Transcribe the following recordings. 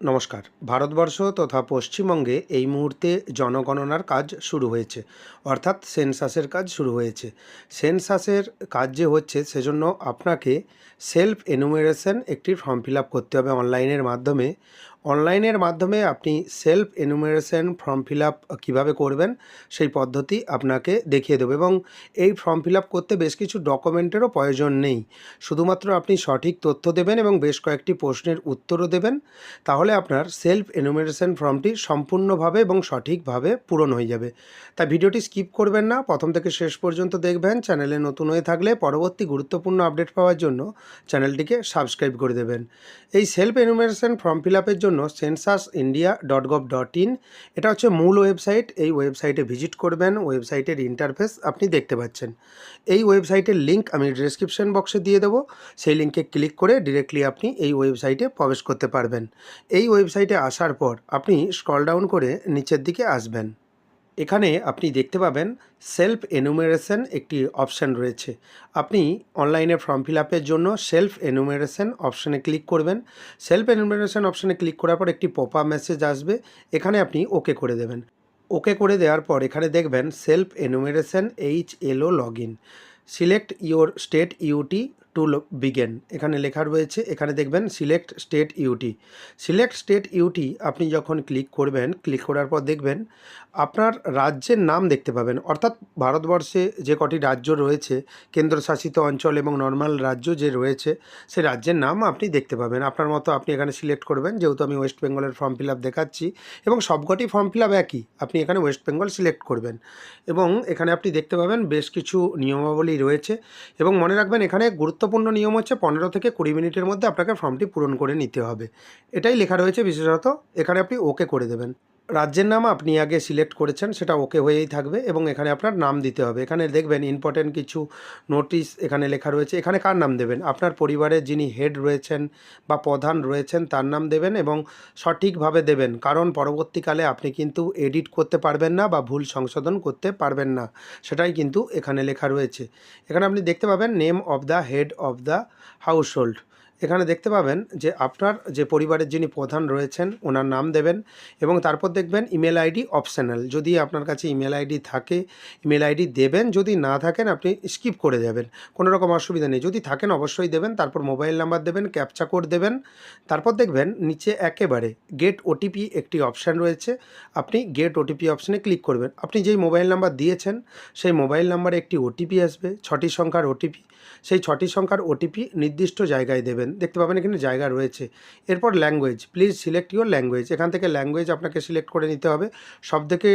নমস্কার। ভারতবর্ষ তথা পশ্চিমবঙ্গে এই মুহূর্তে জনগণনার কাজ শুরু হয়েছে। অর্থাৎ সেন্সাসের কাজ শুরু হয়েছে। সেন্সাসের কাজ যে হচ্ছে সেজন্য আপনাকে সেলফ এনুমেরেশন একটি ফর্ম ফিল আপ করতে হবে অনলাইনের মাধ্যমে। অনলাইনের মাধ্যমে আপনি self enumeration form fill up কীভাবে করবেন সেই পদ্ধতি আপনাকে দেখিয়ে দেবো, এবং এই ফর্ম ফিল আপ করতে বেশ কিছু ডকুমেন্টেরও প্রয়োজন নেই। শুধুমাত্র আপনি সঠিক তথ্য দেবেন এবং বেশ কয়েকটি প্রশ্নের উত্তরও দেবেন, তাহলে আপনার সেলফ এনুমেরেশন ফর্মটি সম্পূর্ণভাবে এবং সঠিকভাবে পূরণ হয়ে যাবে। তাই ভিডিওটি স্কিপ করবেন না, প্রথম থেকে শেষ পর্যন্ত দেখবেন। চ্যানেলে নতুন হয়ে থাকলে পরবর্তী গুরুত্বপূর্ণ আপডেট পাওয়ার জন্য চ্যানেলটিকে সাবস্ক্রাইব করে দেবেন। এই সেলফ এনুমেরেশন ফর্ম ফিল আপের জন্য censusindia.gov.in এটা হচ্ছে মূল ওয়েবসাইট। এই ওয়েবসাইটে ভিজিট করবেন। ওয়েবসাইটের ইন্টারফেস আপনি দেখতে পাচ্ছেন। এই ওয়েবসাইটের লিঙ্ক আমি ডেসক্রিপশন বক্সে দিয়ে দেবো। সেই লিঙ্কে ক্লিক করে ডিরেক্টলি আপনি এই ওয়েবসাইটে প্রবেশ করতে পারবেন। এই ওয়েবসাইটে আসার পর আপনি স্ক্রল ডাউন করে নিচের দিকে আসবেন। এখানে আপনি দেখতে পাবেন সেলফ এনুমেরেশন একটি অপশান রয়েছে। আপনি অনলাইনে ফর্ম ফিল আপের জন্য সেলফ এনুমেরেশন অপশানে ক্লিক করবেন। সেলফ এনুমেরেশন অপশানে ক্লিক করার পর একটি পপ আপ মেসেজ আসবে, এখানে আপনি ওকে করে দেবেন। ওকে করে দেওয়ার পর এখানে দেখবেন self enumeration HLO log in, select your state UT to begin এখানে লেখা রয়েছে। এখানে দেখবেন select state UT. Select state UT আপনি যখন ক্লিক করবেন, ক্লিক করার পর দেখবেন আপনার রাজ্যের নাম দেখতে পাবেন। অর্থাৎ ভারতবর্ষে যে কটি রাজ্য রয়েছে, কেন্দ্রশাসিত অঞ্চল এবং নর্মাল রাজ্য যে রয়েছে, সেই রাজ্যের নাম আপনি দেখতে পাবেন। আপনার মতো আপনি এখানে সিলেক্ট করবেন। যেহেতু আমি ওয়েস্ট বেঙ্গলের ফর্ম ফিল আপ দেখাচ্ছি এবং সবকটি ফর্ম ফিল আপ একই, আপনি এখানে ওয়েস্ট বেঙ্গল সিলেক্ট করবেন এবং এখানে আপনি দেখতে পাবেন বেশ কিছু নিয়মাবলী রয়েছে। এবং মনে রাখবেন এখানে গুরুত্বপূর্ণ নিয়ম হচ্ছে 15 থেকে 20 মিনিটের মধ্যে আপনাকে ফর্মটি পূরণ করে নিতে হবে, এটাই লেখা রয়েছে বিশেষত। এখানে আপনি ওকে করে দেবেন। রাজ্যের নাম আপনি আগে সিলেক্ট করেছেন সেটা ওকে হয়েই থাকবে এবং এখানে আপনার নাম দিতে হবে। এখানে দেখবেন ইম্পর্টেন্ট কিছু নোটিশ এখানে লেখা রয়েছে। এখানে কার নাম দেবেন? আপনার পরিবারের যিনি হেড রয়েছেন বা প্রধান রয়েছেন তার নাম দেবেন এবং সঠিকভাবে দেবেন, কারণ পরবর্তীকালে আপনি কিন্তু এডিট করতে পারবেন না বা ভুল সংশোধন করতে পারবেন না, সেটাই কিন্তু এখানে লেখা রয়েছে। এখানে আপনি দেখতে পাবেন name of the head of the house hold. এখানে দেখতে পাবেন যে আপনার যে পরিবারের যিনি প্রধান রয়েছেন ওনার নাম দেবেন এবং তারপর দেখবেন ইমেল আইডি অপশনাল। যদি আপনার কাছে ইমেল আইডি থাকে ইমেল আইডি দেবেন, যদি না থাকেন আপনি স্কিপ করে যাবেন, কোনো রকম অসুবিধা নেই। যদি থাকেন অবশ্যই দেবেন। তারপর মোবাইল নাম্বার দেবেন, ক্যাপচা কোড দেবেন। তারপর দেখবেন নিচে একেবারে গেট ওটিপি একটি অপশান রয়েছে, আপনি গেট ওটিপি অপশানে ক্লিক করবেন। আপনি যেই মোবাইল নাম্বার দিয়েছেন সেই মোবাইল নাম্বারে একটি ওটিপি আসবে, 6টি সংখ্যার ওটিপি। সেই 6টি সংখ্যার ওটিপি নির্দিষ্ট জায়গায় দেবেন, দেখতে পাবেন এখানে জায়গা রয়েছে। এরপর language, please select your language. এখান থেকে ল্যাঙ্গুয়েজ আপনাকে সিলেক্ট করে নিতে হবে। সবথেকে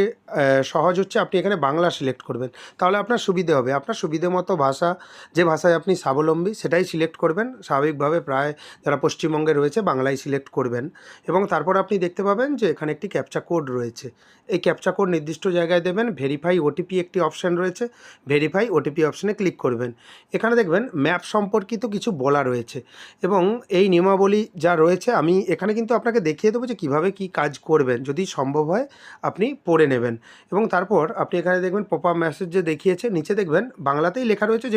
সহজ হচ্ছে আপনি এখানে বাংলা সিলেক্ট করবেন, তাহলে আপনার সুবিধে হবে। আপনার সুবিধে মতো ভাষা, যে ভাষায় আপনি স্বাবলম্বী সেটাই সিলেক্ট করবেন। স্বাভাবিকভাবে প্রায় যারা পশ্চিমবঙ্গে রয়েছে বাংলায় সিলেক্ট করবেন এবং তারপর আপনি দেখতে পাবেন যে এখানে একটি ক্যাপচা কোড রয়েছে। এই ক্যাপচা কোড নির্দিষ্ট জায়গায় দেবেন। ভেরিফাই ওটিপি একটি অপশান রয়েছে, ভেরিফাই ওটিপি অপশানে ক্লিক করবেন। এখানে দেখবেন ম্যাপ সম্পর্কিত কিছু বলা রয়েছে এবং এই নিয়মাবলী যা রয়েছে আমি এখানে কিন্তু আপনাকে দেখিয়ে দেবো যে কীভাবে কী কাজ করবেন, যদি সম্ভব হয় আপনি পড়ে নেবেন। এবং তারপর আপনি এখানে দেখবেন পপ আপ মেসেজ যে দেখিয়েছে, নিচে দেখবেন বাংলাতেই লেখা রয়েছে,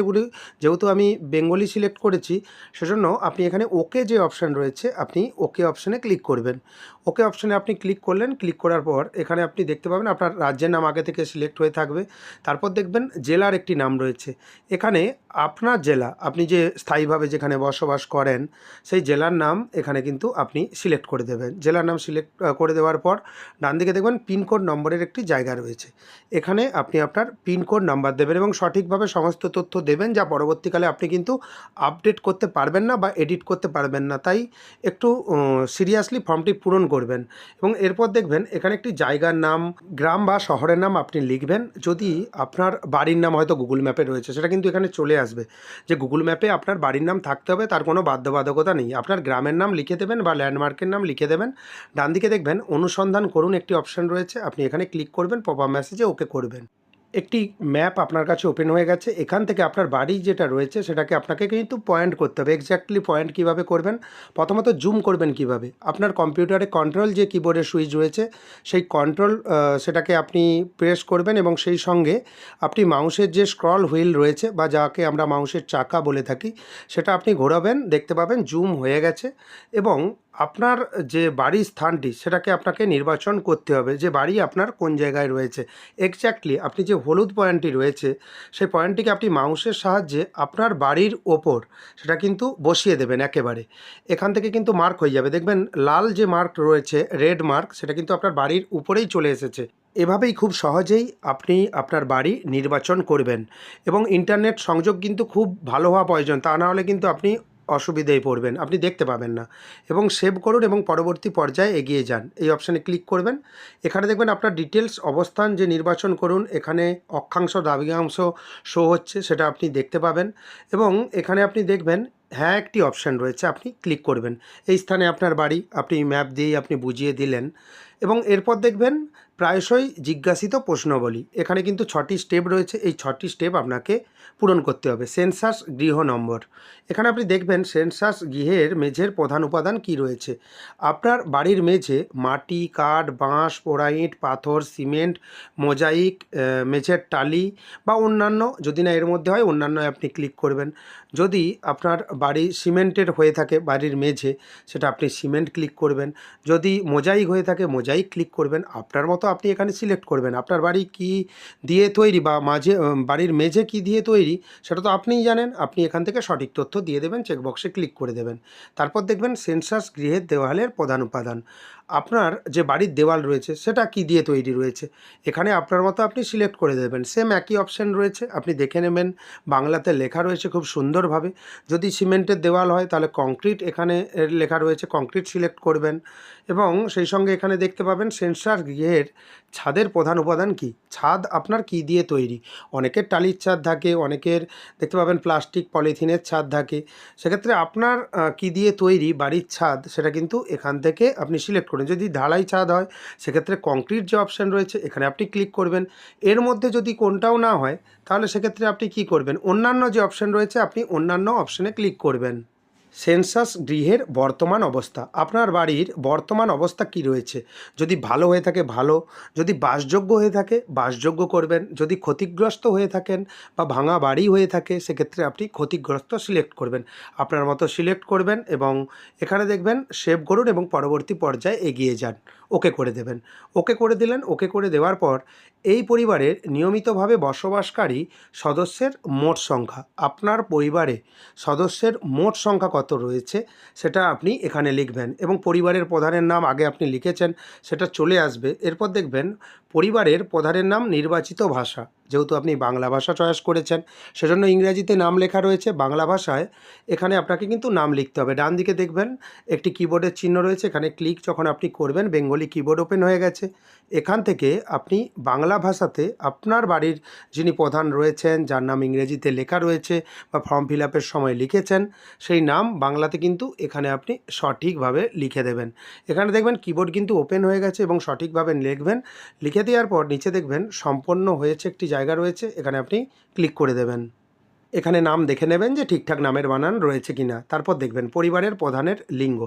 যেহেতু আমি বেঙ্গলি সিলেক্ট করেছি সেজন্য আপনি এখানে ওকে যে অপশান রয়েছে আপনি ওকে অপশানে ক্লিক করবেন। ওকে অপশানে আপনি ক্লিক করলেন। ক্লিক করার পর এখানে আপনি দেখতে পাবেন আপনার রাজ্যের নাম আগে থেকে সিলেক্ট হয়ে থাকবে। তারপর দেখবেন জেলার একটি নাম রয়েছে। এখানে আপনার জেলা, আপনি যে স্থায়ীভাবে যেখানে বসবাস করেন সেই জেলার নাম এখানে কিন্তু আপনি সিলেক্ট করে দেবেন। জেলার নাম সিলেক্ট করে দেওয়ার পর ডান দিকে দেখবেন পিনকোড নম্বরের একটি জায়গা রয়েছে। এখানে আপনি আপনার পিনকোড নাম্বার দেবেন এবং সঠিকভাবে সমস্ত তথ্য দেবেন, যা পরবর্তীকালে আপনি কিন্তু আপডেট করতে পারবেন না বা এডিট করতে পারবেন না। তাই একটু সিরিয়াসলি ফর্মটি পূরণ করবেন। এবং এরপর দেখবেন এখানে একটি জায়গার নাম, গ্রাম বা শহরের নাম আপনি লিখবেন। যদি আপনার বাড়ির নাম হয়তো গুগল ম্যাপে রয়েছে সেটা কিন্তু এখানে চলে আসবে যে গুগল ম্যাপে আপনার বাড়ির নাম থাকতে হবে, তার কোনো বাধ্যবাধকতা নেই। আপনার গ্রামের নাম লিখে দেবেন বা ল্যান্ডমার্কের নাম লিখে দেবেন। ডান দিকে দেখবেন অনুসন্ধান করুন একটি অপশান রয়েছে, আপনি এখানে ক্লিক করবেন, পপ আপ মেসেজে ওকে করবেন। একটি ম্যাপ আপনার কাছে ওপেন হয়ে গেছে। এখান থেকে আপনার বাড়ি যেটা রয়েছে সেটাকে আপনাকে কিন্তু পয়েন্ট করতে হবে। এক্স্যাক্টলি পয়েন্ট কীভাবে করবেন? প্রথমত জুম করবেন কিভাবে? আপনার কম্পিউটারে কন্ট্রোল যে কিবোর্ডের সুইচ রয়েছে সেই কন্ট্রোল সেটাকে আপনি প্রেস করবেন এবং সেই সঙ্গে আপনি মাউসের যে স্ক্রল হুইল রয়েছে বা যাকে আমরা মাউসের চাকা বলে থাকি সেটা আপনি ঘোরাবেন, দেখতে পাবেন জুম হয়ে গেছে। এবং আপনার যে বাড়ির স্থানটি সেটাকে আপনাকে নির্বাচন করতে হবে যে বাড়ি আপনার কোন জায়গায় রয়েছে। এক্স্যাক্টলি আপনি যে হলুদ পয়েন্টটি রয়েছে সেই পয়েন্টটিকে আপনি মাউসের সাহায্যে আপনার বাড়ির ওপর সেটা কিন্তু বসিয়ে দেবেন একেবারে। এখান থেকে কিন্তু মার্ক হয়ে যাবে, দেখবেন লাল যে মার্ক রয়েছে রেড মার্ক সেটা কিন্তু আপনার বাড়ির উপরেই চলে এসেছে। এভাবেই খুব সহজেই আপনি আপনার বাড়ি নির্বাচন করবেন এবং ইন্টারনেট সংযোগ কিন্তু খুব ভালো হওয়া প্রয়োজন, তা না হলে কিন্তু আপনি অসুবিধায় পড়বেন, আপনি দেখতে পাবেন না। এবং সেভ করুন এবং পরবর্তী পর্যায়ে এগিয়ে যান, এই অপশানে ক্লিক করবেন। এখানে দেখবেন আপনার ডিটেলস অবস্থান যে নির্বাচন করুন, এখানে অক্ষাংশ দ্রাঘিমাংশ শো হচ্ছে সেটা আপনি দেখতে পাবেন এবং এখানে আপনি দেখবেন হ্যাঁ একটি অপশান রয়েছে, আপনি ক্লিক করবেন। এই স্থানে আপনার বাড়ি আপনি ম্যাপ দিয়েই আপনি বুঝিয়ে দিলেন এবং এরপর দেখবেন প্রায়শই জিজ্ঞাসিত প্রশ্নবলী, এখানে কিন্তু 6টি স্টেপ রয়েছে, এই 6টি স্টেপ আপনাকে পূরণ করতে হবে। সেন্সাস গৃহ নম্বর, এখানে আপনি দেখবেন সেন্সাস গৃহের মেঝের প্রধান উপাদান কি রয়েছে। আপনার বাড়ির মেঝে মাটি, কাঠ, বাঁশ, পোড়া ইট, পাথর, সিমেন্ট, মোজাইক, মেঝের টালি বা অন্যান্য, যদি না এর মধ্যে হয় অন্যান্য আপনি ক্লিক করবেন। যদি আপনার বাড়ি সিমেন্টের হয়ে থাকে বাড়ির মেঝে, সেটা আপনি সিমেন্ট ক্লিক করবেন। যদি মোজাইক হয়ে থাকে মোজাইক ক্লিক করবেন। আপনার মতো আপনি এখানে সিলেক্ট করবেন আপনার বাড়ি কি দিয়ে তৈরি বা বাড়ির মেঝে কি দিয়ে তৈরি সেটা তো আপনিই জানেন। আপনি এখান থেকে সঠিক তথ্য দিয়ে দেবেন, চেকবক্সে ক্লিক করে দেবেন। তারপর দেখবেন সেন্সাস গৃহের দেওয়ালের প্রধান উপাদান, আপনার যে বাড়ির দেওয়াল রয়েছে সেটা কি দিয়ে তৈরি রয়েছে, এখানে আপনার মতো আপনি সিলেক্ট করে দেবেন। সেম একই অপশান রয়েছে, আপনি দেখে নেবেন বাংলাতে লেখা রয়েছে খুব সুন্দরভাবে। যদি সিমেন্টের দেওয়াল হয় তাহলে কংক্রিট এখানে লেখা রয়েছে, কংক্রিট সিলেক্ট করবেন এবং সেই সঙ্গে এখানে দেখতে পাবেন সেন্সাস গৃহের ছাদের প্রধান উপাদান কি, ছাদ আপনার কি দিয়ে তৈরি। অনেকের টালির ছাদ থাকে, অনেকের দেখতে পাবেন প্লাস্টিক পলিথিনের ছাদ থাকে, সেক্ষেত্রে আপনার কি দিয়ে তৈরি বাড়ির ছাদ সেটা কিন্তু এখান থেকে আপনি সিলেক্ট করুন। যদি ঢালাই ছাদ হয় সেক্ষেত্রে কংক্রিট যে অপশান রয়েছে এখানে আপনি ক্লিক করবেন। এর মধ্যে যদি কোনটাও না হয় তাহলে সেক্ষেত্রে আপনি কি করবেন, অন্যান্য যে অপশান রয়েছে আপনি অন্যান্য অপশানে ক্লিক করবেন। সেন্সাস গৃহের বর্তমান অবস্থা, আপনার বাড়ির বর্তমান অবস্থা কি রয়েছে, যদি ভালো হয়ে থাকে ভালো, যদি বাসযোগ্য হয়ে থাকে বাসযোগ্য করবেন, যদি ক্ষতিগ্রস্ত হয়ে থাকেন বা ভাঙা বাড়ি হয়ে থাকে সেক্ষেত্রে আপনি ক্ষতিগ্রস্ত সিলেক্ট করবেন। আপনার মতো সিলেক্ট করবেন এবং এখানে দেখবেন সেভ করুন এবং পরবর্তী পর্যায়ে এগিয়ে যান, ওকে করে দেবেন। ওকে করে দিলেন, ওকে করে দেওয়ার পর এই পরিবারের নিয়মিতভাবে বসবাসকারী সদস্যের মোট সংখ্যা, আপনার পরিবারে সদস্যের মোট সংখ্যা কত রয়েছে সেটা আপনি এখানে লিখবেন এবং পরিবারের প্রধানের নাম আগে আপনি লিখেছেন সেটা চলে আসবে। এরপর দেখবেন পরিবারের প্রধানের নাম নির্বাচিত ভাষা, যেহেতু আপনি বাংলা ভাষা চয়েস করেছেন সেজন্য ইংরেজিতে নাম লেখা রয়েছে, বাংলা ভাষায় এখানে আপনাকে কিন্তু নাম লিখতে হবে। ডান দিকে দেখবেন একটি কিবোর্ডের চিহ্ন রয়েছে, এখানে ক্লিক যখন আপনি করবেন বেঙ্গলি কিবোর্ড ওপেন হয়ে গেছে। এখান থেকে আপনি বাংলা ভাষাতে আপনার বাড়ির যিনি প্রধান রয়েছেন যার নাম ইংরেজিতে লেখা রয়েছে বা ফর্ম ফিল আপের সময় লিখেছেন সেই নাম বাংলাতে কিন্তু এখানে আপনি সঠিকভাবে লিখে দেবেন। এখানে দেখবেন কিবোর্ড কিন্তু ওপেন হয়ে গেছে এবং সঠিকভাবে লিখবেন। লিখে দেওয়ার পর নিচে দেখবেন সম্পন্ন হয়েছে একটি জায়গা রয়েছে, এখানে আপনি ক্লিক করে দেবেন। এখানে নাম দেখে নেবেন যে ঠিকঠাক নামের বানান রয়েছে কিনা। তারপর দেখবেন পরিবারের প্রধানের লিঙ্গ,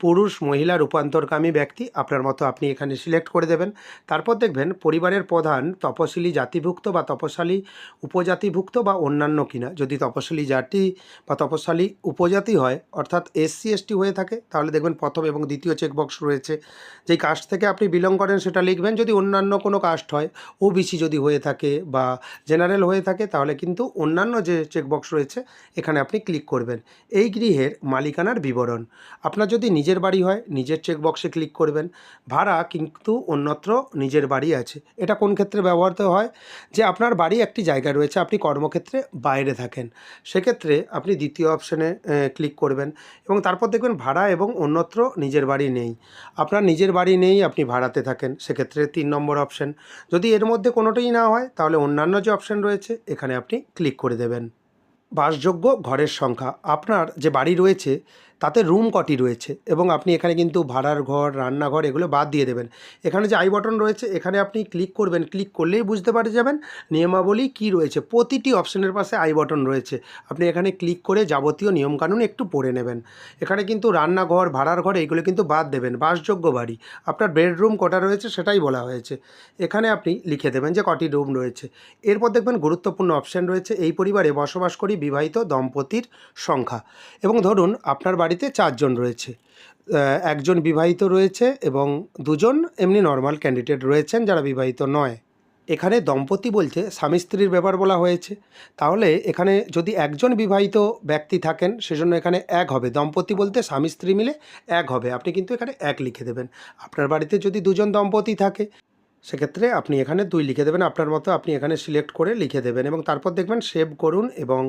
পুরুষ, মহিলা, রূপান্তরকামী ব্যক্তি, আপনার মতো আপনি এখানে সিলেক্ট করে দেবেন। তারপর দেখবেন পরিবারের প্রধান তপশিলি জাতিভুক্ত বা তপশালী উপজাতিভুক্ত বা অন্যান্য কিনা। যদি তপশিলি জাতি বা তপশালী উপজাতি হয় অর্থাৎ SC ST হয়ে থাকে তাহলে দেখবেন প্রথম এবং দ্বিতীয় চেকবক্স রয়েছে, যেই কাস্ট থেকে আপনি বিলং করেন সেটা লিখবেন। যদি অন্যান্য কোনো কাস্ট হয়, OBC যদি হয়ে থাকে বা জেনারেল হয়ে থাকে তাহলে কিন্তু অন্যান্য যে চেকবক্স রয়েছে এখানে আপনি ক্লিক করবেন। এই গৃহের মালিকানার বিবরণ, আপনার যদি নিজের বাড়ি হয় নিজের চেকবক্সে ক্লিক করবেন। ভাড়া কিন্তু অন্যত্র নিজের বাড়ি আছে, এটা কোন ক্ষেত্রে ব্যবহৃত হয়, যে আপনার বাড়ি একটি জায়গায় রয়েছে আপনি কর্মক্ষেত্রে বাইরে থাকেন, সেক্ষেত্রে আপনি দ্বিতীয় অপশানে ক্লিক করবেন এবং তারপর দেখবেন ভাড়া এবং অন্যত্র নিজের বাড়ি নেই, আপনার নিজের বাড়ি নেই আপনি ভাড়াতে থাকেন, সেক্ষেত্রে 3 নম্বর অপশান। যদি এর মধ্যে কোনোটাই না হয় তাহলে অন্যান্য যে অপশান রয়েছে এখানে আপনি ক্লিক করে দেবেন। বাসযোগ্য ঘরের সংখ্যা, আপনার যে বাড়ি রয়েছে তাতে রুম কটি রয়েছে এবং আপনি এখানে কিন্তু ভাড়ার ঘর, রান্নাঘর এগুলো বাদ দিয়ে দেবেন। এখানে যে আই বটন রয়েছে এখানে আপনি ক্লিক করবেন, ক্লিক করলেই বুঝতে পারে যাবেন নিয়মাবলী কি রয়েছে। প্রতিটি অপশানের পাশে আই বটন রয়েছে, আপনি এখানে ক্লিক করে যাবতীয় নিয়মকানুন একটু পড়ে নেবেন। এখানে কিন্তু রান্নাঘর, ভাড়ার ঘর এইগুলো কিন্তু বাদ দেবেন। বাসযোগ্য বাড়ি, আপনার বেডরুম কটা রয়েছে সেটাই বলা হয়েছে, এখানে আপনি লিখে দেবেন যে কটি রুম রয়েছে। এরপর দেখবেন গুরুত্বপূর্ণ অপশান রয়েছে, এই পরিবারে বসবাস করি বিবাহিত দম্পতির সংখ্যা এবং ধরুন আপনার বাড়ি বাড়িতে 4 জন রয়েছে। একজন বিবাহিত রয়েছে এবং 2 জন এমনি নর্মাল ক্যান্ডিডেট রয়েছেন যারা বিবাহিত নয়। এখানে দম্পতি বলতে স্বামী স্ত্রীর ব্যাপার বলা হয়েছে। তাহলে এখানে যদি একজন বিবাহিত ব্যক্তি থাকেন সেজন্য এখানে 1 হবে। দম্পতি বলতে স্বামী স্ত্রী মিলে 1 হবে। আপনি কিন্তু এখানে 1 লিখে দেবেন। আপনার বাড়িতে যদি 2 জন দম্পতি থাকে সেক্ষেত্রে আপনি এখানে 2 লিখে দেবেন। আপনার মতো আপনি এখানে সিলেক্ট করে লিখে দেবেন এবং তারপর দেখবেন সেভ করুন এবং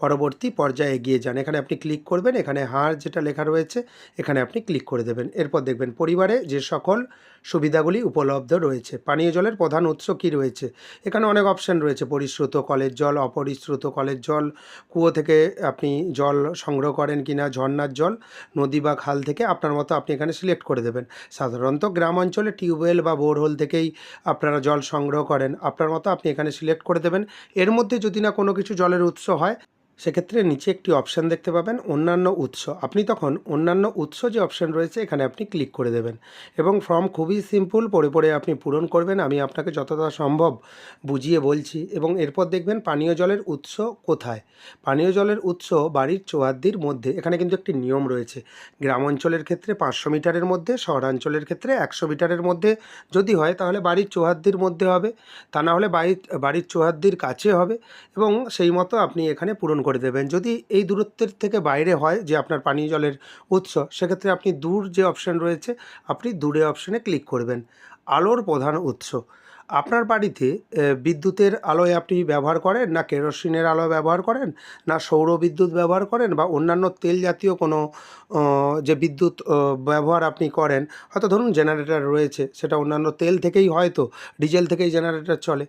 পরবর্তী পর্যায়ে এগিয়ে যান। এখানে আপনি ক্লিক করবেন, এখানে হার যেটা লেখা রয়েছে এখানে আপনি ক্লিক করে দেবেন। এরপর দেখবেন পরিবারে যে সকল সুবিধাগুলি উপলব্ধ রয়েছে। পানীয় জলের প্রধান উৎস কী রয়েছে? এখানে অনেক অপশান রয়েছে। পরিশ্রুত কলের জল, অপরিশ্রুত কলের জল, কুয়ো থেকে আপনি জল সংগ্রহ করেন কিনা, ঝর্ণার জল, নদী বা খাল থেকে আপনার মতো আপনি এখানে সিলেক্ট করে দেবেন। সাধারণত গ্রাম অঞ্চলে টিউবওয়েল বা বোরহোল থেকেই আপনারা জল সংগ্রহ করেন। আপনার মতো আপনি এখানে সিলেক্ট করে দেবেন। এর মধ্যে যদি না কোনো কিছু জলের উৎস হয় সেক্ষেত্রে নিচে একটি অপশান দেখতে পাবেন অন্যান্য উৎস। আপনি তখন অন্যান্য উৎস যে অপশান রয়েছে এখানে আপনি ক্লিক করে দেবেন এবং ফর্ম খুবই সিম্পল, পড়ে পড়ে আপনি পূরণ করবেন। আমি আপনাকে যতটা সম্ভব বুঝিয়ে বলছি এবং এরপর দেখবেন পানীয় জলের উৎস কোথায়। পানীয় জলের উৎস বাড়ির চৌহাদ্দির মধ্যে। এখানে কিন্তু একটি নিয়ম রয়েছে। গ্রাম অঞ্চলের ক্ষেত্রে 500 মিটারের মধ্যে, শহরাঞ্চলের ক্ষেত্রে 100 মিটারের মধ্যে যদি হয় তাহলে বাড়ির চৌহাদ্দির মধ্যে হবে, তা না হলে বাড়ির চৌহাদ্দির কাছে হবে এবং সেই মতো আপনি এখানে পূরণ করে দেবেন। যদি এই দূরত্বের থেকে বাইরে হয় যে আপনার পানীয় জলের উৎস, সেক্ষেত্রে আপনি দূর যে অপশান রয়েছে আপনি দূরে অপশানে ক্লিক করবেন। আলোর প্রধান উৎস। আপনার বাড়িতে বিদ্যুতের আলোয় আপনি ব্যবহার করেন, না কেরোসিনের আলো ব্যবহার করেন, না সৌর বিদ্যুৎ ব্যবহার করেন, বা অন্যান্য তেল জাতীয় কোনো যে বিদ্যুৎ ব্যবহার আপনি করেন, হয়তো ধরুন জেনারেটর রয়েছে, সেটা অন্যান্য তেল থেকেই হয়তো ডিজেল থেকেই জেনারেটর চলে।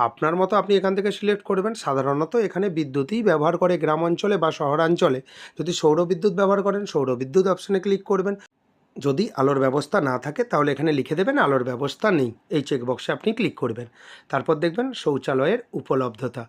আপনার মতো আপনি এখান থেকে সিলেক্ট করবেন। সাধারণত এখানে বিদ্যুৎই ব্যবহার করে গ্রাম অঞ্চলে বা শহরাঞ্চলে। যদি সৌর বিদ্যুৎ ব্যবহার করেন সৌর বিদ্যুৎ অপশানে ক্লিক করবেন। যদি আলোর ব্যবস্থা না থাকে তাহলে এখানে লিখে দেবেন আলোর ব্যবস্থা নেই, এই চেকবক্সে আপনি ক্লিক করবেন। তারপর দেখবেন শৌচালয়ের উপলব্ধতা।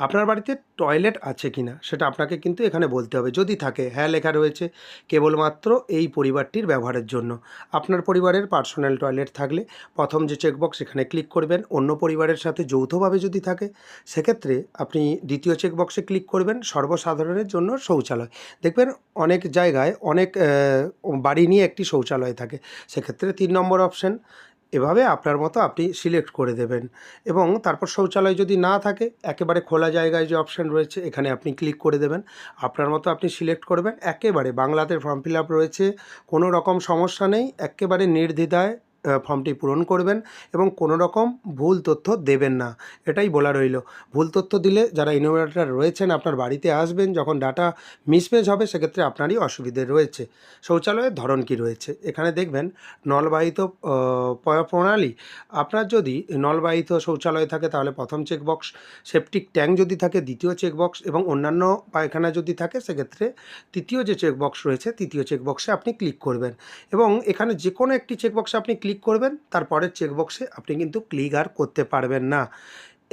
আপনার বাড়িতে টয়লেট আছে কি না সেটা আপনাকে কিন্তু এখানে বলতে হবে। যদি থাকে হ্যাঁ লেখা রয়েছে, কেবলমাত্র এই পরিবারটির ব্যবহারের জন্য। আপনার পরিবারের পার্সোনাল টয়লেট থাকলে প্রথম যে চেকবক্স এখানে ক্লিক করবেন। অন্য পরিবারের সাথে যৌথভাবে যদি থাকে সেক্ষেত্রে আপনি দ্বিতীয় চেকবক্সে ক্লিক করবেন, সর্বসাধারণের জন্য শৌচালয়। দেখবেন অনেক জায়গায় অনেক বাড়ি নিয়ে একটি শৌচালয় থাকে, সেক্ষেত্রে 3 নম্বর অপশান। এভাবে আপনার মতো আপনি সিলেক্ট করে দেবেন এবং তারপর শৌচালয় যদি না থাকে একেবারে খোলা জায়গায় যে অপশান রয়েছে এখানে আপনি ক্লিক করে দেবেন। আপনার মতো আপনি সিলেক্ট করবেন। একেবারে বাংলাতে ফর্ম ফিল আপ রয়েছে, কোনো রকম সমস্যা নেই, একেবারে নির্দ্বিধায় ফর্মটি পূরণ করবেন এবং কোনো রকম ভুল তথ্য দেবেন না, এটাই বলা রইল। ভুল তথ্য দিলে যারা ইনোভেটর রয়েছেন আপনার বাড়িতে আসবেন, যখন ডাটা মিসম্যাচ হবে সেক্ষেত্রে আপনারই অসুবিধে রয়েছে। শৌচালয়ের ধরন কী রয়েছে এখানে দেখবেন, নলবাহিত প্রণালী। আপনার যদি নলবাহিত শৌচালয় থাকে তাহলে প্রথম চেকবক্স, সেপটিক ট্যাঙ্ক যদি থাকে দ্বিতীয় চেকবক্স এবং অন্যান্য পায়খানা যদি থাকে সেক্ষেত্রে তৃতীয় যে চেকবক্স রয়েছে তৃতীয় চেকবক্সে আপনি ক্লিক করবেন এবং এখানে যে কোনো একটি চেকবক্সে আপনি ক্লিক করবেন, তারপরের চেকবক্সে আপনি কিন্তু ক্লিক আর করতে পারবেন না।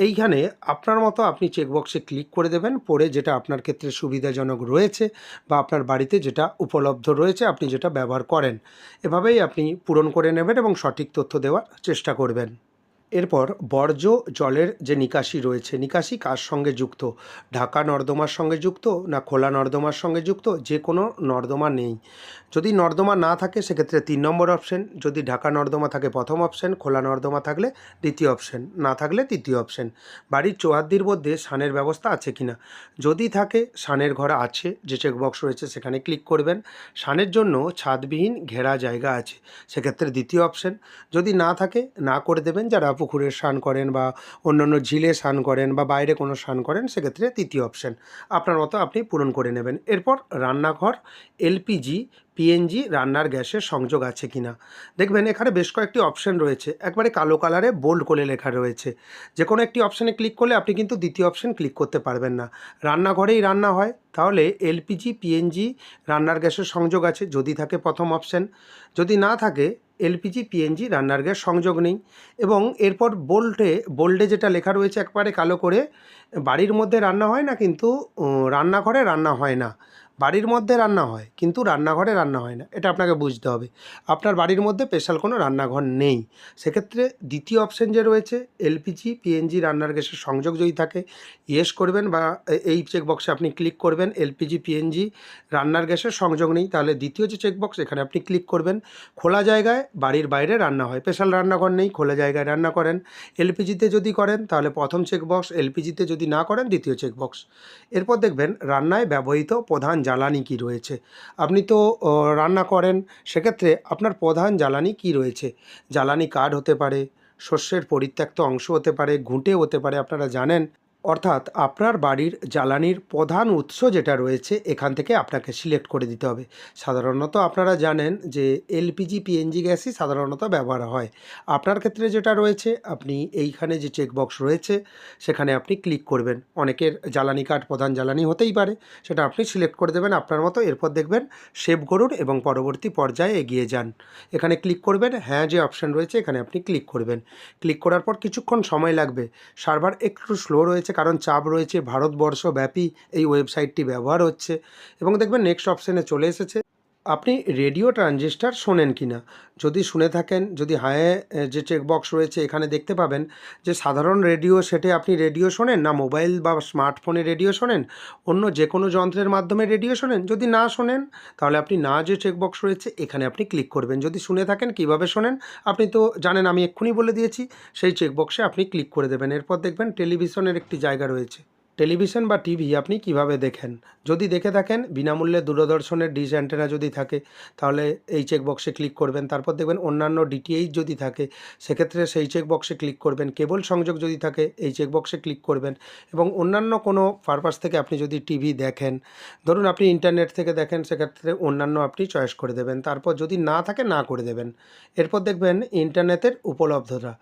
এইখানে আপনার মতো আপনি চেকবক্সে ক্লিক করে দেবেন, পরে যেটা আপনার ক্ষেত্রে সুবিধাজনক রয়েছে বা আপনার বাড়িতে যেটা উপলব্ধ রয়েছে আপনি যেটা ব্যবহার করেন, এভাবেই আপনি পূরণ করে নেবেন এবং সঠিক তথ্য দেওয়ার চেষ্টা করবেন। এরপর বর্জ্য জলের যে নিকাশি রয়েছে, নিকাশি কার সঙ্গে যুক্ত? ঢাকা নর্দমার সঙ্গে যুক্ত, না খোলা নর্দমার সঙ্গে যুক্ত? যে কোনো নর্দমা নেই। যদি নর্দমা না থাকে সেক্ষেত্রে 3 নম্বর অপশান। যদি ঢাকা নর্দমা থাকে প্রথম অপশান, খোলা নর্দমা থাকলে দ্বিতীয় অপশান, না থাকলে তৃতীয় অপশান। বাড়ির চৌহাদ্দির মধ্যে সানের ব্যবস্থা আছে কি না? যদি থাকে সানের ঘর আছে, যে চেকবক্স রয়েছে সেখানে ক্লিক করবেন। সানের জন্য ছাদবিহীন ঘেরা জায়গা আছে, সেক্ষেত্রে দ্বিতীয় অপশান। যদি না থাকে না করে দেবেন। যারা পুকুরে স্নান করেন বা অন্যান্য ঝিলে স্নান করেন বা বাইরে কোনো স্নান করেন সেক্ষেত্রে তৃতীয় অপশান। আপনার মতো আপনি পূরণ করে নেবেন। এরপর রান্নাঘর, এলপিজি, পিএনজি রান্নার গ্যাসের সংযোগ আছে কি না। দেখবেন এখানে বেশ কয়েকটি অপশান রয়েছে, একবারে কালো কালারে বোল্ড করে লেখা রয়েছে। যে কোনো একটি অপশানে ক্লিক করলে আপনি কিন্তু দ্বিতীয় অপশান ক্লিক করতে পারবেন না। রান্নাঘরেই রান্না হয় তাহলে এলপিজি, পিএনজি রান্নার গ্যাসের সংযোগ আছে, যদি থাকে প্রথম অপশান। যদি না থাকে এলপিজি, পিএনজি রান্নার গ্যাস সংযোগ নেই। এবং এরপর বোল্ডে যেটা লেখা রয়েছে একবারে কালো করে, বাড়ির মধ্যে রান্না হয় না কিন্তু রান্নাঘরে রান্না হয় না, বাড়ির মধ্যে রান্না হয় কিন্তু রান্নাঘরে রান্না হয় না, এটা আপনাকে বুঝতে হবে। আপনার বাড়ির মধ্যে স্পেশাল কোনো রান্নাঘর নেই, সেক্ষেত্রে দ্বিতীয় অপশন যে রয়েছে এলপিজি পিএনজি রান্নার গ্যাসের সংযোগ যদি থাকে ইয়েস করবেন, বা এই চেকবক্সে আপনি ক্লিক করবেন এলপিজি পিএনজি রান্নার গ্যাসের সংযোগ নেই, তাহলে দ্বিতীয় যে চেকবক্স এখানে আপনি ক্লিক করবেন। খোলা জায়গায় বাড়ির বাইরে রান্না হয়, স্পেশাল রান্নাঘর নেই, খোলা জায়গায় রান্না করেন। এলপিজিতে যদি করেন তাহলে প্রথম চেকবক্স, এলপিজিতে যদি না করেন দ্বিতীয় চেকবক্স। এরপর দেখবেন রান্নায় ব্যবহৃত প্রধান জ্বালানি কী রয়েছে। আপনি তো রান্না করেন, সেক্ষেত্রে আপনার প্রধান জ্বালানি কী রয়েছে। জ্বালানি কাঠ হতে পারে, শস্যের পরিত্যক্ত অংশ হতে পারে, ঘুঁটে হতে পারে, আপনারা জানেন। অর্থাৎ আপনার বাড়ির জ্বালানির প্রধান উৎস যেটা রয়েছে এখান থেকে আপনাকে সিলেক্ট করে দিতে হবে। সাধারণত আপনারা জানেন যে এলপিজি পিএনজি গ্যাসই সাধারণত ব্যবহার হয়। আপনার ক্ষেত্রে যেটা রয়েছে আপনি এইখানে যে চেকবক্স রয়েছে সেখানে আপনি ক্লিক করবেন। অনেকের জ্বালানি কাঠ প্রধান জ্বালানি হতেই পারে, সেটা আপনি সিলেক্ট করে দেবেন আপনার মতো। এরপর দেখবেন সেভ করুন এবং পরবর্তী পর্যায়ে এগিয়ে যান। এখানে ক্লিক করবেন, হ্যাঁ যে অপশান রয়েছে এখানে আপনি ক্লিক করবেন। ক্লিক করার পর কিছুক্ষণ সময় লাগবে, সার্ভার একটু স্লো রয়েছে কারণ চাপ রয়েছে, ভারতবর্ষব্যাপী এই ওয়েবসাইটটি ব্যবহার হচ্ছে। এবং দেখবেন নেক্সট অপশানে চলে এসেছে। আপনি রেডিও ট্রানজিস্টার শোনেন কি না, যদি শুনে থাকেন, যদি হ্যাঁ যে চেকবক্স রয়েছে এখানে দেখতে পাবেন যে সাধারণ রেডিও সেটে আপনি রেডিও শোনেন, না মোবাইল বা স্মার্টফোনে রেডিও শোনেন, অন্য যে কোনো যন্ত্রের মাধ্যমে রেডিও শোনেন। যদি না শোনেন তাহলে আপনি না যে চেকবক্স রয়েছে এখানে আপনি ক্লিক করবেন। যদি শুনে থাকেন কিভাবে শোনেন আপনি তো জানেন, আমি এক্ষুনি বলে দিয়েছি, সেই চেকবক্সে আপনি ক্লিক করে দেবেন। এরপর দেখবেন টেলিভিশনের একটি জায়গা রয়েছে। টেলিভিশন বা টিভি আপনি কিভাবে দেখেন, যদি দেখে থাকেন বিনামূল্যে দূরদর্শনের ডিশ অ্যান্টেনা যদি থাকে তাহলে এই চেকবক্সে ক্লিক করবেন। তারপর দেখবেন অন্যান্য ডিটিএইচ যদি থাকে সেক্ষেত্রে সেই চেকবক্সে ক্লিক করবেন। কেবল সংযোগ যদি থাকে এই চেকবক্সে ক্লিক করবেন। এবং অন্যান্য কোনো পারপাস থেকে আপনি যদি টিভি দেখেন, ধরুন আপনি ইন্টারনেট থেকে দেখেন, সেক্ষেত্রে অন্যান্য আপনি চয়েস করে দেবেন। তারপর যদি না থাকে না করে দেবেন। এরপর দেখবেন ইন্টারনেটের উপলব্ধতা।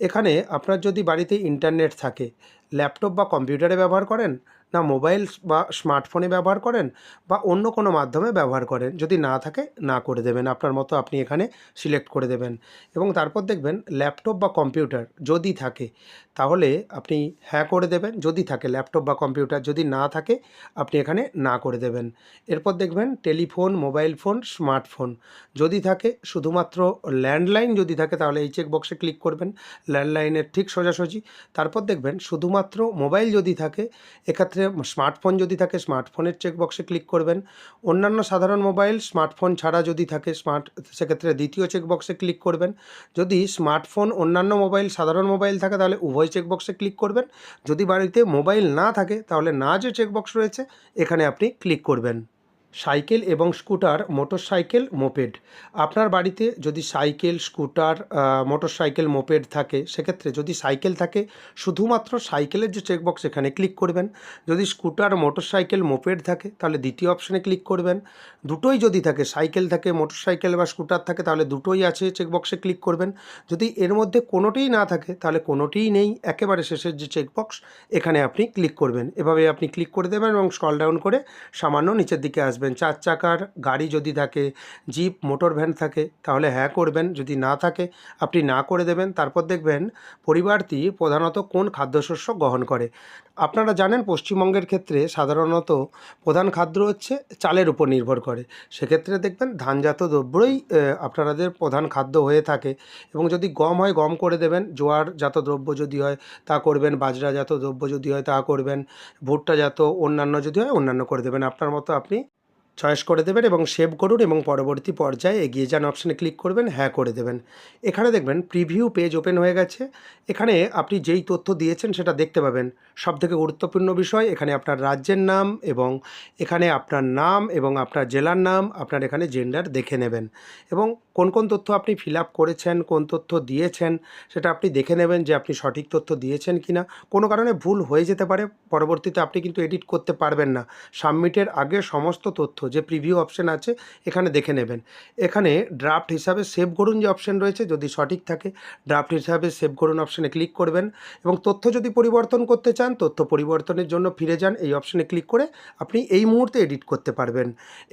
এখানে আপনার যদি বাড়িতে ইন্টারনেট থাকে, ল্যাপটপ বা কম্পিউটারে ব্যবহার করেন, না মোবাইল বা স্মার্টফোনে ব্যবহার করেন, বা অন্য কোনো মাধ্যমে ব্যবহার করেন, যদি না থাকে না করে দেবেন। আপনার মতো আপনি এখানে সিলেক্ট করে দেবেন। এবং তারপর দেখবেন ল্যাপটপ বা কম্পিউটার যদি থাকে তাহলে আপনি হ্যাঁ করে দেবেন, যদি থাকে ল্যাপটপ বা কম্পিউটার। যদি না থাকে আপনি এখানে না করে দেবেন। এরপর দেখবেন টেলিফোন, মোবাইল ফোন, স্মার্টফোন যদি থাকে, শুধুমাত্র ল্যান্ডলাইন যদি থাকে তাহলে এই চেকবক্সে ক্লিক করবেন, ল্যান্ডলাইনের ঠিক সোজাসুজি। তারপর দেখবেন শুধুমাত্র মোবাইল যদি থাকে, এক্ষেত্রে স্মার্টফোন যদি থাকে স্মার্টফোনের চেকবক্সে ক্লিক করবেন। অন্যান্য সাধারণ মোবাইল স্মার্টফোন ছাড়া যদি থাকে সেক্ষেত্রে দ্বিতীয় চেকবক্সে ক্লিক করবেন। যদি স্মার্টফোন অন্যান্য মোবাইল সাধারণ মোবাইল থাকে তাহলে উভয় চেকবক্সে ক্লিক করবেন। যদি বাড়িতে মোবাইল না থাকে তাহলে না যে চেকবক্স রয়েছে এখানে আপনি ক্লিক করবেন। সাইকেল এবং স্কুটার, মোটরসাইকেল, মোপেড। আপনার বাড়িতে যদি সাইকেল, স্কুটার, মোটরসাইকেল, মোপেড থাকে, সেক্ষেত্রে যদি সাইকেল থাকে শুধুমাত্র সাইকেলের যে চেকবক্স এখানে ক্লিক করবেন। যদি স্কুটার, মোটরসাইকেল, মোপেড থাকে তাহলে দ্বিতীয় অপশানে ক্লিক করবেন। দুটোই যদি থাকে, সাইকেল থাকে, মোটরসাইকেল বা স্কুটার থাকে, তাহলে দুটোই আছে চেকবক্সে ক্লিক করবেন। যদি এর মধ্যে কোনোটিই না থাকে তাহলে কোনোটিই নেই, একেবারে শেষের যে চেকবক্স এখানে আপনি ক্লিক করবেন। এভাবে আপনি ক্লিক করে দেবেন এবং স্ক্রল ডাউন করে সামান্য নিচের দিকে আসবেন। 4 চাকার গাড়ি যদি থাকে, জিপ, মোটর ভ্যান থাকে তাহলে হ্যাঁ করবেন, যদি না থাকে আপনি না করে দেবেন। তারপর দেখবেন পরিবারটি প্রধানত কোন খাদ্যশস্য গ্রহণ করে। আপনারা জানেন পশ্চিমবঙ্গের ক্ষেত্রে সাধারণত প্রধান খাদ্য হচ্ছে চালের উপর নির্ভর করে। সেক্ষেত্রে দেখবেন ধানজাত দ্রব্যই আপনাদের প্রধান খাদ্য হয়ে থাকে। এবং যদি গম হয় গম করে দেবেন, জোয়ারজাত দ্রব্য যদি হয় তা করবেন, বাজরাজাত দ্রব্য যদি হয় তা করবেন, ভুট্টাজাত অন্যান্য যদি হয় অন্যান্য করে দেবেন। আপনার মতো আপনি চয়েস করে দেবেন এবং সেভ করুন এবং পরবর্তী পর্যায়ে এগিয়ে যান অপশানে ক্লিক করবেন, হ্যাঁ করে দেবেন। এখানে দেখবেন প্রিভিউ পেজ ওপেন হয়ে গেছে। এখানে আপনি যেই তথ্য দিয়েছেন সেটা দেখতে পাবেন। সবথেকে গুরুত্বপূর্ণ বিষয়, এখানে আপনার রাজ্যের নাম এবং এখানে আপনার নাম এবং আপনার জেলার নাম, আপনার এখানে জেন্ডার দেখে নেবেন। এবং কোন কোন তথ্য আপনি ফিল আপ করেছেন, কোন তথ্য দিয়েছেন সেটা আপনি দেখে নেবেন যে আপনি সঠিক তথ্য দিয়েছেন কি না। কোনো কারণে ভুল হয়ে যেতে পারে, পরবর্তীতে আপনি কিন্তু এডিট করতে পারবেন না। সাবমিটের আগে সমস্ত তথ্য যে প্রিভিউ অপশন আছে এখানে দেখে নেবেন। এখানে ড্রাফট হিসাবে সেভ করুন যে অপশন রয়েছে, যদি সঠিক থাকে ড্রাফট হিসাবে সেভ করুন অপশনে ক্লিক করবেন এবং তথ্য যদি পরিবর্তন করতে চান তথ্য পরিবর্তনের জন্য ফিরে যান, এই অপশনে ক্লিক করে আপনি এই মুহূর্তে এডিট করতে পারবেন।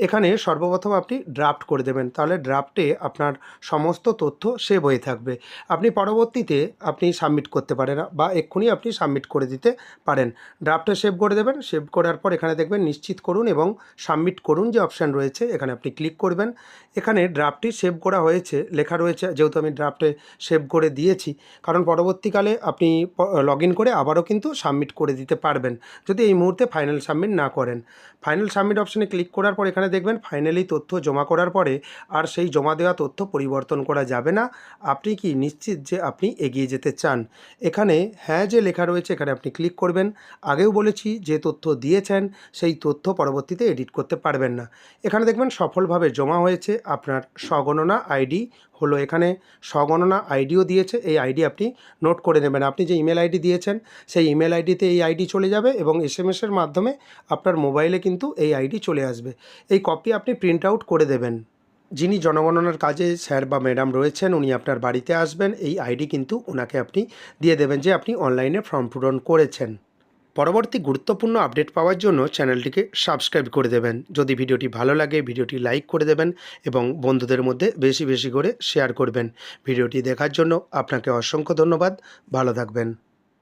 এখানে সর্বপ্রথম আপনি ড্রাফট করে দেবেন, তাহলে ড্রাফটে আপনার সমস্ত তথ্য সেভ হয়ে থাকবে। আপনি পরবর্তীতে আপনি সাবমিট করতে পারেন বা এক্ষুনি আপনি সাবমিট করে দিতে পারেন। ড্রাফটে সেভ করে দেবেন, সেভ করার পর এখানে দেখবেন নিশ্চিত করুন এবং সাবমিট করুন যে অপশান রয়েছে এখানে আপনি ক্লিক করবেন। এখানে ড্রাফটটি সেভ করা হয়েছে লেখা রয়েছে, যেহেতু আমি ড্রাফটে সেভ করে দিয়েছি, কারণ পরবর্তীকালে আপনি লগ ইন করে আবারও কিন্তু সাবমিট করে দিতে পারবেন যদি এই মুহূর্তে ফাইনাল সাবমিট না করেন। ফাইনাল সাবমিট অপশানে ক্লিক করার পর এখানে দেখবেন ফাইনালি তথ্য জমা করার পরে আর সেই জমা দেওয়া তথ্য পরিবর্তন করা যাবে না। আপনি কি নিশ্চিত যে আপনি এগিয়ে যেতে চান? এখানে হ্যাঁ যে লেখা রয়েছে এখানে আপনি ক্লিক করবেন। আগেও বলেছি যে তথ্য দিয়েছেন সেই তথ্য পরবর্তীতে এডিট করতে পারবেন না। এখানে দেখবেন সফলভাবে জমা হয়েছে, আপনার স্বগণনা আইডি হলো, এখানে স্বগণনা আইডিও দিয়েছে, এই আইডি আপনি নোট করে নেবেন। আপনি যে ইমেল আইডি দিয়েছেন সেই ইমেল আইডিতে এই আইডি চলে যাবে এবং এসএমএসের মাধ্যমে আপনার মোবাইলে কিন্তু এই আইডি চলে আসবে। এই কপি আপনি প্রিন্ট আউট করে দেবেন। যিনি জনগণনার কাজে স্যার বা ম্যাডাম রয়েছেন উনি আপনার বাড়িতে আসবেন, এই আইডি কিন্তু ওনাকে আপনি দিয়ে দেবেন যে আপনি অনলাইনে ফর্ম পূরণ করেছেন। পরবর্তী গুরুত্বপূর্ণ আপডেট পাওয়ার জন্য চ্যানেলটিকে সাবস্ক্রাইব করে দেবেন। যদি ভিডিওটি ভালো লাগে ভিডিওটি লাইক করে দেবেন এবং বন্ধুদের মধ্যে বেশি বেশি করে শেয়ার করবেন। ভিডিওটি দেখার জন্য আপনাকে অসংখ্য ধন্যবাদ। ভালো থাকবেন।